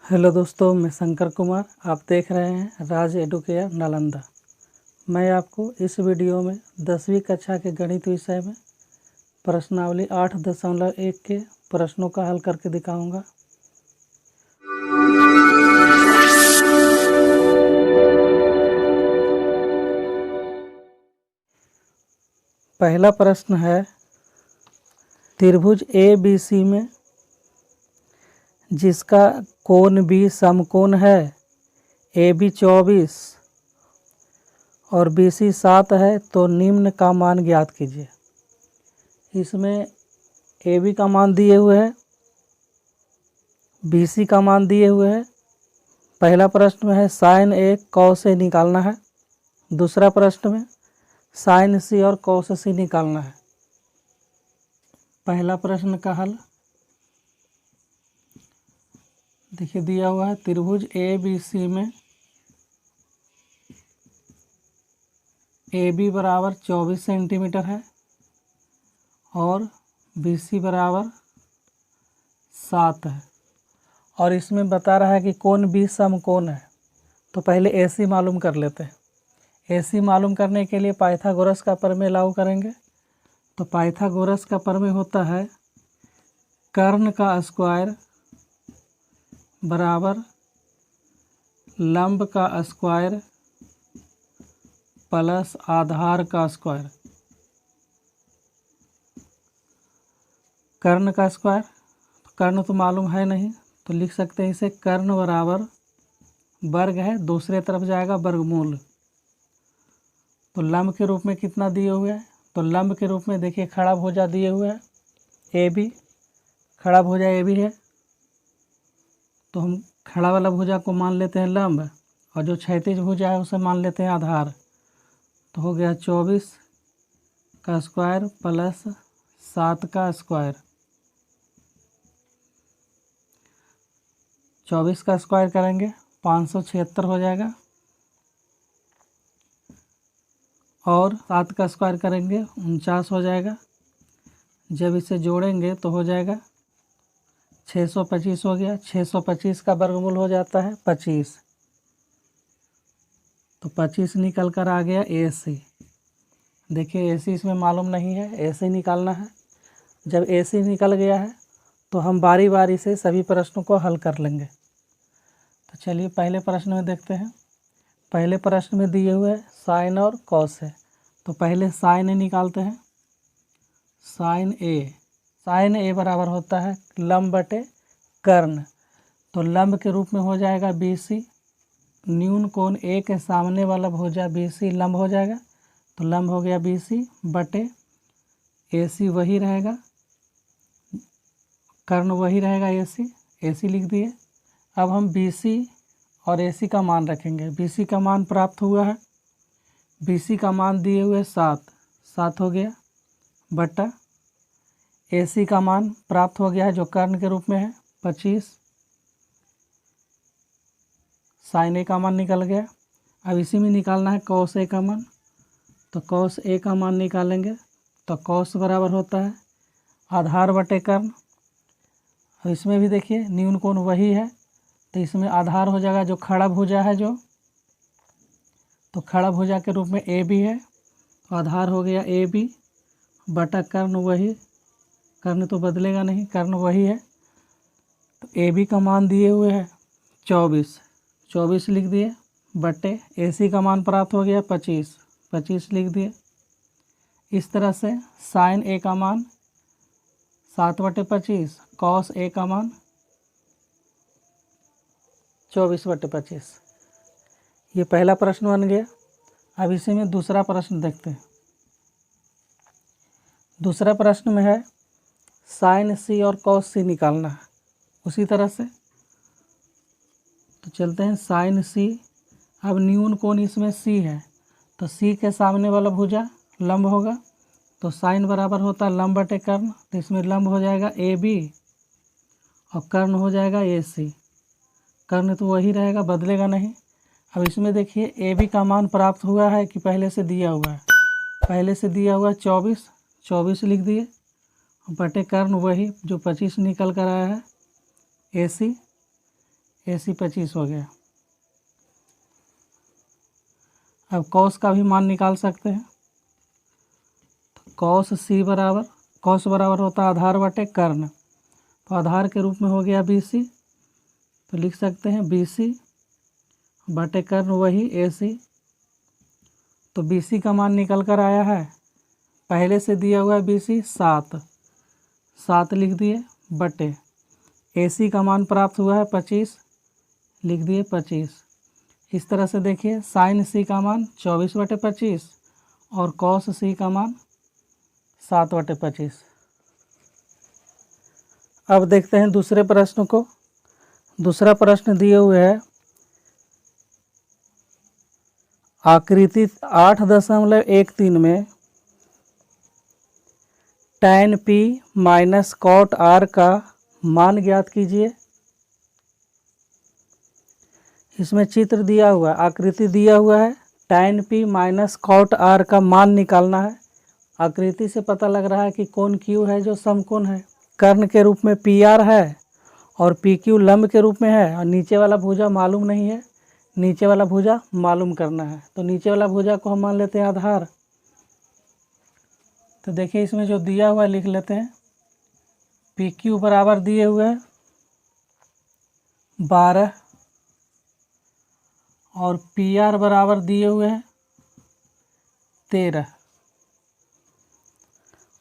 Hello दोस्तों, मैं शंकर कुमार। आप देख रहे हैं राज एडुकेयर नालंदा। मैं आपको इस वीडियो में 10वीं कक्षा के गणित विषय में प्रश्नावली 8.1 के प्रश्नों का हल करके दिखाऊंगा। पहला प्रश्न है, त्रिभुज ABC में जिसका कोण B समकोण है, AB 24 और BC 7 है, तो निम्न का मान ज्ञात कीजिए। इसमें AB का मान दिए हुए है, BC का मान दिए हुए है। पहला प्रश्न में है साइन A कॉस A निकालना है। दूसरा प्रश्न में साइन C और कॉस C निकालना है। पहला प्रश्न का हल देखिए दिया हुआ है, त्रिभुज ABC में AB बराबर 24 सेंटीमीटर है और BC बराबर 7 है और इसमें बता रहा है कि कोण B समकोण है। तो पहले AC मालूम कर लेते हैं। AC मालूम करने के लिए पाइथागोरस का प्रमेय लागू करेंगे। तो पाइथागोरस का प्रमेय होता है कर्ण का स्क्वायर बराबर लंब का स्क्वायर प्लस आधार का स्क्वायर। कर्ण का स्क्वायर, कर्ण तो मालूम है नहीं, तो लिख सकते हैं इसे कर्ण बराबर वर्ग है, दूसरे तरफ जाएगा वर्गमूल। तो लंब के रूप में कितना दिए हुए हैं, तो लंब के रूप में देखिए खड़ा भुजा दिए हुए हैं AB, खड़ा भुजा AB है, तो हम खड़ा वाला भुजा को मान लेते हैं लंब और जो क्षैतिज भुजा है उसे मान लेते हैं आधार। तो हो गया 24 का स्क्वायर प्लस 7 का स्क्वायर। 24 का स्क्वायर करेंगे 576 हो जाएगा और 7 का स्क्वायर करेंगे 49 हो जाएगा। जब इसे जोड़ेंगे तो हो जाएगा 625 हो गया। 625 का वर्गमूल हो जाता है 25, तो 25 निकल कर आ गया AC। देखिए AC इसमें मालूम नहीं है, AC निकालना है। जब AC निकल गया है तो हम बारी बारी से सभी प्रश्नों को हल कर लेंगे। तो चलिए पहले प्रश्न में देखते हैं। पहले प्रश्न में दिए हुए साइन और कॉस है, तो पहले साइन A निकालते हैं। साइन A बराबर होता है लंब बटे कर्ण, तो लंब के रूप में हो जाएगा BC। न्यून कोण A के सामने वाला भुजा BC लंब हो जाएगा, तो लंब हो गया BC बटे AC वही रहेगा, कर्ण वही रहेगा AC लिख दिए। अब हम BC और AC का मान रखेंगे। BC का मान प्राप्त हुआ है, BC का मान दिए हुए 7 हो गया बटा AC का मान प्राप्त हो गया है जो कर्ण के रूप में है 25। साइन A का मान निकल गया। अब इसी में निकालना है कॉस A का मान, तो कॉस A का मान निकालेंगे तो कॉस बराबर होता है आधार बटे कर्ण। अब इसमें भी देखिए न्यून कोण वही है, तो इसमें आधार हो जाएगा जो खड़ा भुजा है जो, तो खड़ा भुजा के रूप में AB है, तो आधार हो गया AB बटा कर्ण वही, कर्ण तो बदलेगा नहीं, कर्ण वही है। तो AB का मान दिए हुए है 24 लिख दिए बटे AC का मान प्राप्त हो गया 25 लिख दिए। इस तरह से साइन A का मान 7/25, कॉस A का मान 24/25। ये पहला प्रश्न बन गया। अब इसी में दूसरा प्रश्न देखते हैं। दूसरा प्रश्न में है साइन C और कॉस C निकालना है। उसी तरह से तो चलते हैं साइन C। अब न्यून कोण इसमें C है, तो C के सामने वाला भुजा लंब होगा, तो साइन बराबर होता है लंब बटे कर्ण, तो इसमें लंब हो जाएगा AB और कर्ण हो जाएगा AC। कर्ण तो वही रहेगा, बदलेगा नहीं। अब इसमें देखिए AB का मान प्राप्त हुआ है कि पहले से दिया हुआ है, पहले से दिया हुआ है 24 लिख दिए बटे कर्ण वही जो 25 निकल कर आया है AC। AC 25 हो गया। अब कॉस का भी मान निकाल सकते हैं। तो कॉस बराबर होता है आधार बटे कर्ण। तो आधार के रूप में हो गया BC, तो लिख सकते हैं BC बटे कर्ण वही AC। तो BC का मान निकल कर आया है, पहले से दिया हुआ है BC 7 लिख दिए, बटे AC का मान प्राप्त हुआ है 25, लिख दिए 25। इस तरह से देखिए साइन C का मान 24/25 और कॉस C का मान 7/25। अब देखते हैं दूसरे प्रश्न को। दूसरा प्रश्न दिए हुए है आकृति 8.13 में tan P minus cot R का मान ज्ञात कीजिए। इसमें चित्र दिया हुआ है, आकृति दिया हुआ है, tan P minus cot R का मान निकालना है। आकृति से पता लग रहा है कि कोण Q है जो समकोण है, कर्ण के रूप में PR है और PQ लंब के रूप में है, और नीचे वाला भुजा मालूम नहीं है, नीचे वाला भुजा मालूम करना है। तो नीचे वाला भुजा को हम मान लेते हैं आधार। तो देखिए इसमें जो दिया हुआ है लिख लेते हैं। PQ बराबर दिए हुए हैं 12 और PR बराबर दिए हुए हैं 13,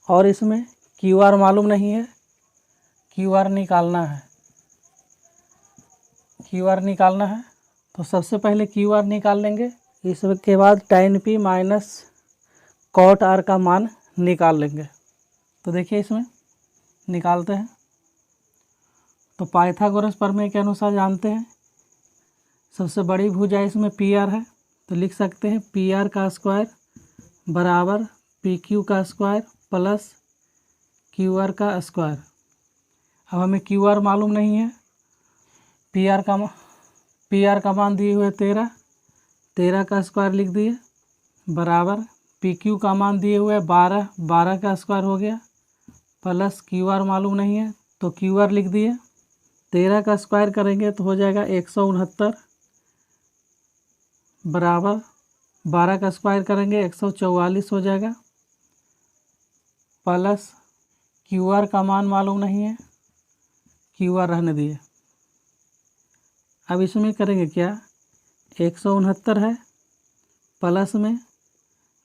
और इसमें QR मालूम नहीं है, QR निकालना है। QR निकालना है तो सबसे पहले QR निकाल लेंगे, इसके बाद tan P minus cot R का मान निकाल लेंगे। तो देखिए इसमें निकालते हैं। तो पाइथागोरस प्रमेय के अनुसार जानते हैं सबसे बड़ी भुजा इसमें PR है, तो लिख सकते हैं PR का स्क्वायर बराबर PQ का स्क्वायर प्लस QR का स्क्वायर। अब हमें QR मालूम नहीं है, PR का मान दिए हुए 13 का स्क्वायर लिख दिए, बराबर PQ का मान दिए हुए 12 का स्क्वायर हो गया, प्लस QR मालूम नहीं है तो QR लिख दिए। 13 का स्क्वायर करेंगे तो हो जाएगा 169, बराबर 12 का स्क्वायर करेंगे 144 हो जाएगा, प्लस QR का मान मालूम नहीं है, QR रहने दिए। अब इसमें करेंगे क्या, 169 है, प्लस में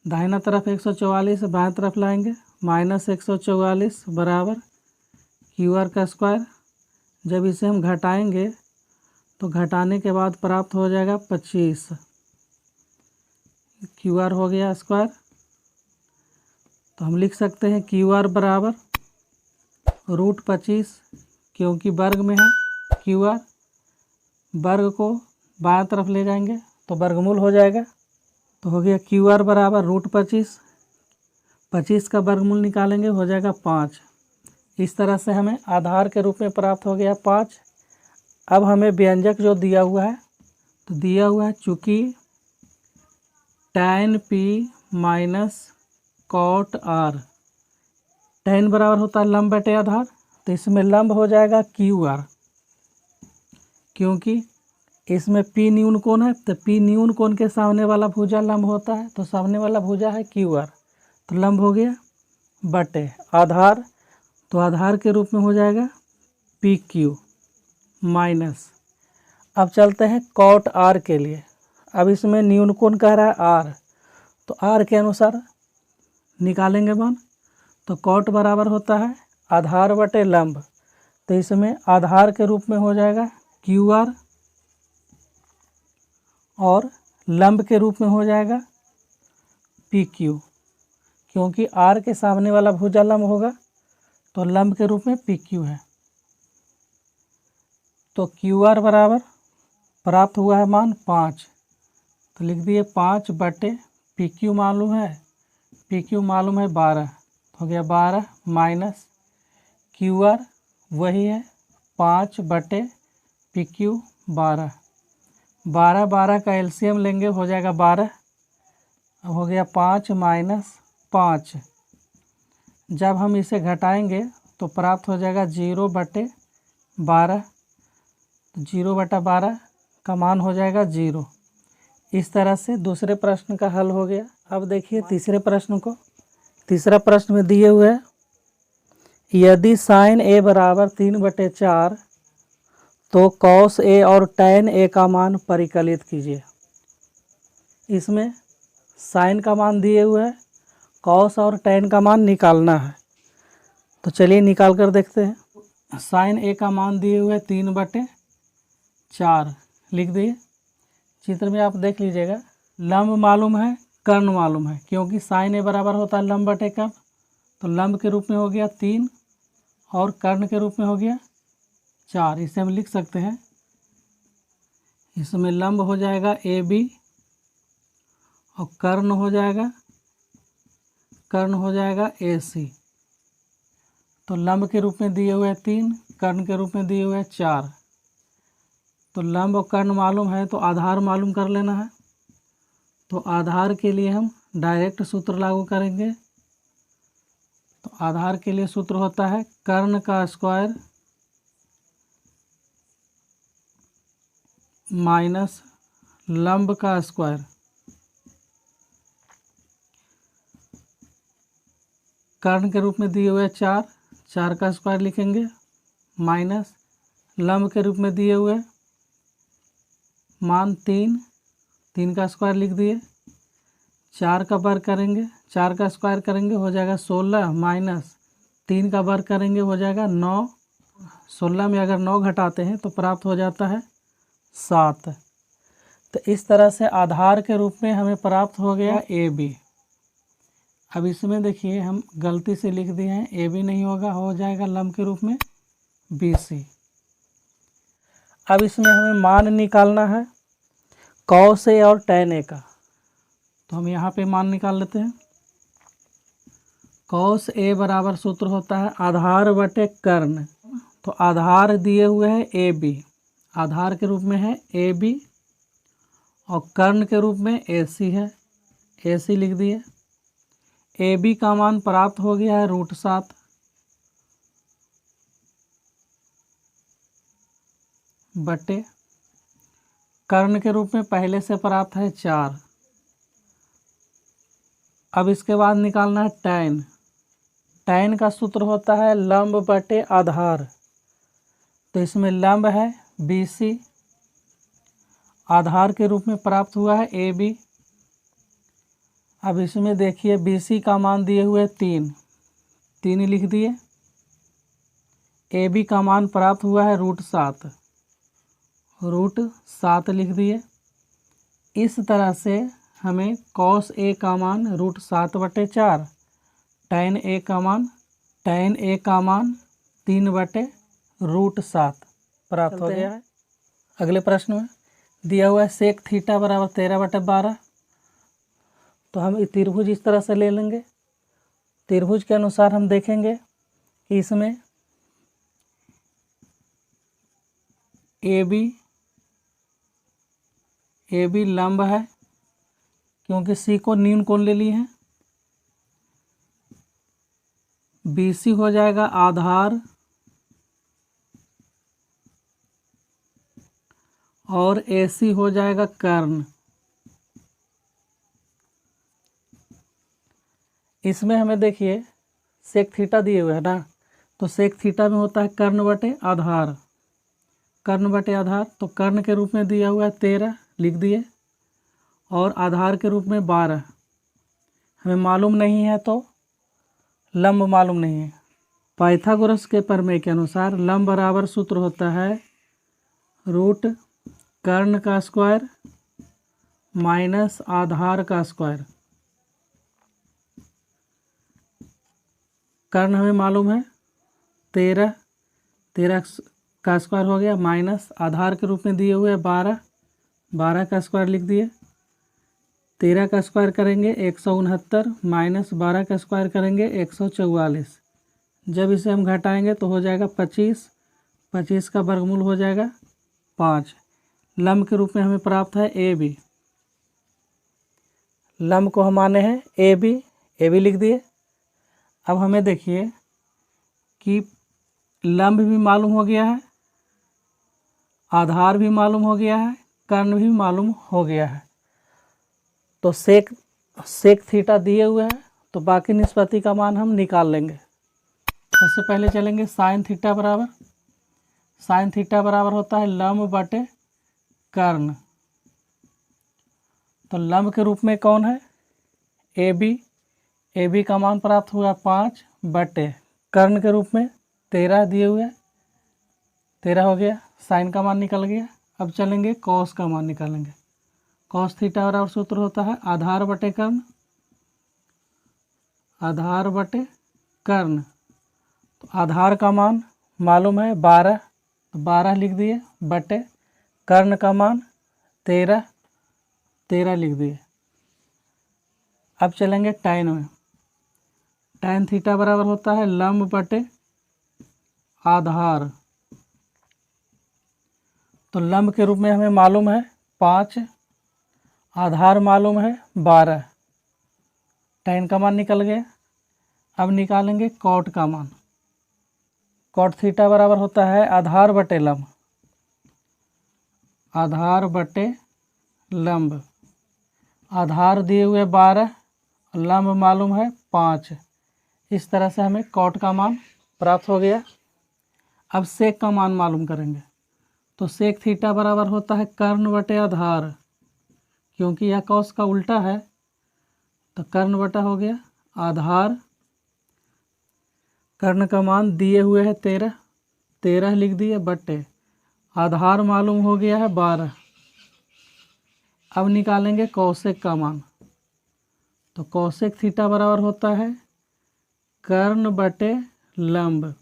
दाहिना तरफ 144, बाएं तरफ लाएंगे माइनस 144 बराबर QR का स्क्वायर। जब इसे हम घटाएंगे तो घटाने के बाद प्राप्त हो जाएगा 25, QR हो गया स्क्वायर। तो हम लिख सकते हैं QR बराबर √25, क्योंकि वर्ग में है QR, वर्ग को बाएं तरफ ले जाएंगे तो वर्गमूल हो जाएगा। तो हो गया QR बराबर √25, 25 का वर्गमूल निकालेंगे हो जाएगा 5। इस तरह से हमें आधार के रूप में प्राप्त हो गया 5। अब हमें व्यंजक जो दिया हुआ है, तो दिया हुआ है चूँकि tan P minus cot R, tan बराबर होता है लंब बटे आधार, तो इसमें लंब हो जाएगा QR, क्योंकि इसमें P न्यून कोण है, तो P न्यून कोण के सामने वाला भुजा लंब होता है, तो सामने वाला भुजा है QR, तो लंब हो गया बटे आधार, तो आधार के रूप में हो जाएगा PQ माइनस। अब चलते हैं cot R के लिए। अब इसमें न्यून कोण कह रहा है R, तो R के अनुसार निकालेंगे मान। तो cot बराबर होता है आधार बटे लंब, तो इसमें आधार के रूप में हो जाएगा QR और लंब के रूप में हो जाएगा PQ, क्योंकि R के सामने वाला भुजा लंब होगा तो लंब के रूप में PQ है। तो QR बराबर प्राप्त हुआ है मान 5, तो लिख दिए 5 बटे PQ मालूम है, PQ मालूम है 12, हो गया 12 माइनस QR वही है 5 बटे PQ 12, 12 का एलसीएम लेंगे हो जाएगा 12, अब हो गया 5 माइनस 5। जब हम इसे घटाएंगे तो प्राप्त हो जाएगा 0 बटे 12, तो 0/12 का मान हो जाएगा 0। इस तरह से दूसरे प्रश्न का हल हो गया। अब देखिए तीसरे प्रश्न को। तीसरा प्रश्न में दिए हुए है यदि साइन a बराबर 3/4 तो कॉस a और टैन a का मान परिकलित कीजिए। इसमें साइन का मान दिए हुए है, कॉस और टैन का मान निकालना है। तो चलिए निकाल कर देखते हैं। साइन a का मान दिए हुए 3/4 लिख दिए। चित्र में आप देख लीजिएगा, लंब मालूम है, कर्ण मालूम है, क्योंकि साइन a बराबर होता है लंब बटे कर्ण। तो लंब के रूप में हो गया 3 और कर्ण के रूप में हो गया 4। इसे हम लिख सकते हैं, इसमें लंब हो जाएगा AB और कर्ण हो जाएगा AC। तो लंब के रूप में दिए हुए 3, कर्ण के रूप में दिए हुए 4। तो लंब और कर्ण मालूम है तो आधार मालूम कर लेना है। तो आधार के लिए हम डायरेक्ट सूत्र लागू करेंगे। तो आधार के लिए सूत्र होता है कर्ण का स्क्वायर माइनस लंब का स्क्वायर। कर्ण के रूप में दिए हुए 4, 4 का स्क्वायर लिखेंगे, माइनस लंब के रूप में दिए हुए मान 3, 3 का स्क्वायर लिख दिए। 4 का वर्ग करेंगे, 4 का स्क्वायर करेंगे हो जाएगा 16, माइनस 3 का वर्ग करेंगे हो जाएगा 9। 16 में अगर 9 घटाते हैं तो प्राप्त हो जाता है 7। तो इस तरह से आधार के रूप में हमें प्राप्त हो गया AB। अब इसमें देखिए हम गलती से लिख दिए हैं, AB नहीं होगा, हो जाएगा लंब के रूप में BC। अब इसमें हमें मान निकालना है कॉस A और टैन A का। तो हम यहाँ पे मान निकाल लेते हैं। कॉस A बराबर सूत्र होता है आधार बटे कर्ण। तो आधार दिए हुए है AB, आधार के रूप में है AB और कर्ण के रूप में AC है, AC लिख दिए। AB का मान प्राप्त हो गया है √7 बटे कर्ण के रूप में पहले से प्राप्त है 4। अब इसके बाद निकालना है टैन। टैन का सूत्र होता है लंब बटे आधार। तो इसमें लंब है BC, आधार के रूप में प्राप्त हुआ है AB। अब इसमें देखिए BC का मान दिए हुए 3, 3 लिख दिए। AB का मान प्राप्त हुआ है √7, √7 लिख दिए। इस तरह से हमें कॉस A का मान √7/4, टैन A का मान 3/√7 प्राप्त हो गया है। अगले प्रश्न में दिया हुआ है सेक थीटा बराबर 13/12। तो हम त्रिभुज इस तरह से ले लेंगे। त्रिभुज के अनुसार हम देखेंगे कि इसमें AB लंब है, क्योंकि C को न्यून कोण ले लिए हैं। BC हो जाएगा आधार और AC हो जाएगा कर्ण। इसमें हमें देखिए सेक थीटा दिए हुए है ना, तो सेक थीटा में होता है कर्ण बटे आधार, कर्ण बटे आधार। तो कर्ण के रूप में दिया हुआ है 13 लिख दिए और आधार के रूप में 12। हमें मालूम नहीं है तो लंब मालूम नहीं है। पाइथागोरस के प्रमेय के अनुसार लंब बराबर सूत्र होता है रूट कर्ण का स्क्वायर माइनस आधार का स्क्वायर। कर्ण हमें मालूम है 13, 13 का स्क्वायर हो गया, माइनस आधार के रूप में दिए हुए 12, 12 का स्क्वायर लिख दिए। 13 का स्क्वायर करेंगे 169, माइनस 12 का स्क्वायर करेंगे 144। जब इसे हम घटाएंगे तो हो जाएगा 25, 25 का वर्गमूल हो जाएगा 5। लंब के रूप में हमें प्राप्त है AB। लंब को हम माने हैं AB, AB लिख दिए। अब हमें देखिए कि लंब भी मालूम हो गया है आधार भी मालूम हो गया है, कर्ण भी मालूम हो गया है। तो सेक थीटा दिए हुए हैं, तो बाकी निष्पत्ति का मान हम निकाल लेंगे। सबसे पहले चलेंगे साइन थीटा बराबर होता है लंब बटे कर्ण। तो लंब के रूप में कौन है? ए बी का मान प्राप्त हुआ 5 बटे कर्ण के रूप में 13 दिए हुए, 13 हो गया। साइन का मान निकल गया। अब चलेंगे कॉस का मान निकालेंगे। कॉस थीटा बराबर सूत्र होता है आधार बटे कर्ण, आधार बटे कर्ण। तो आधार का मान मालूम है 12, तो 12 लिख दिए, बटे कर्ण का मान 13 लिख दिए। अब चलेंगे टैन में। टैन थीटा बराबर होता है लंब बटे आधार। तो लंब के रूप में हमें मालूम है 5, आधार मालूम है 12, टैन का मान निकल गया। अब निकालेंगे कॉट का मान। कॉट थीटा बराबर होता है आधार बटे लंब, आधार बटे लंब। आधार दिए हुए 12, लंब मालूम है 5। इस तरह से हमें कॉट का मान प्राप्त हो गया। अब सेक का मान मालूम करेंगे। तो सेक थीटा बराबर होता है कर्ण बटे आधार, क्योंकि यह कॉस का उल्टा है, तो कर्ण बटा हो गया आधार। कर्ण का मान दिए हुए है 13 लिख दिए, बटे आधार मालूम हो गया है 12। अब निकालेंगे कौशिक का मान। तो कौशिक थीटा बराबर होता है कर्ण बटे लंब।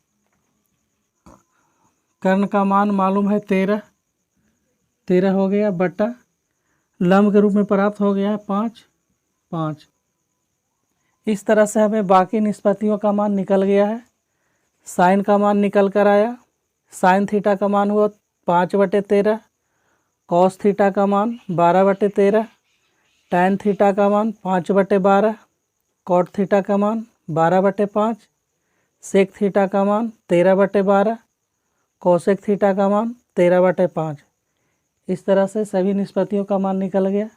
कर्ण का मान मालूम है 13 हो गया, बटा लंब के रूप में प्राप्त हो गया है 5। इस तरह से हमें बाकी निष्पत्तियों का मान निकल गया है। साइन का मान निकल कर आया। साइन थीटा का मान हुआ 5/13, कॉस थीटा का मान 12/13, टैन थीटा का मान 5/12, कॉट थीटा का मान 12/5, सेक थीटा का मान 13/12, कोसेक थीटा का मान 13/5। इस तरह से सभी निष्पत्तियों का मान निकल गया।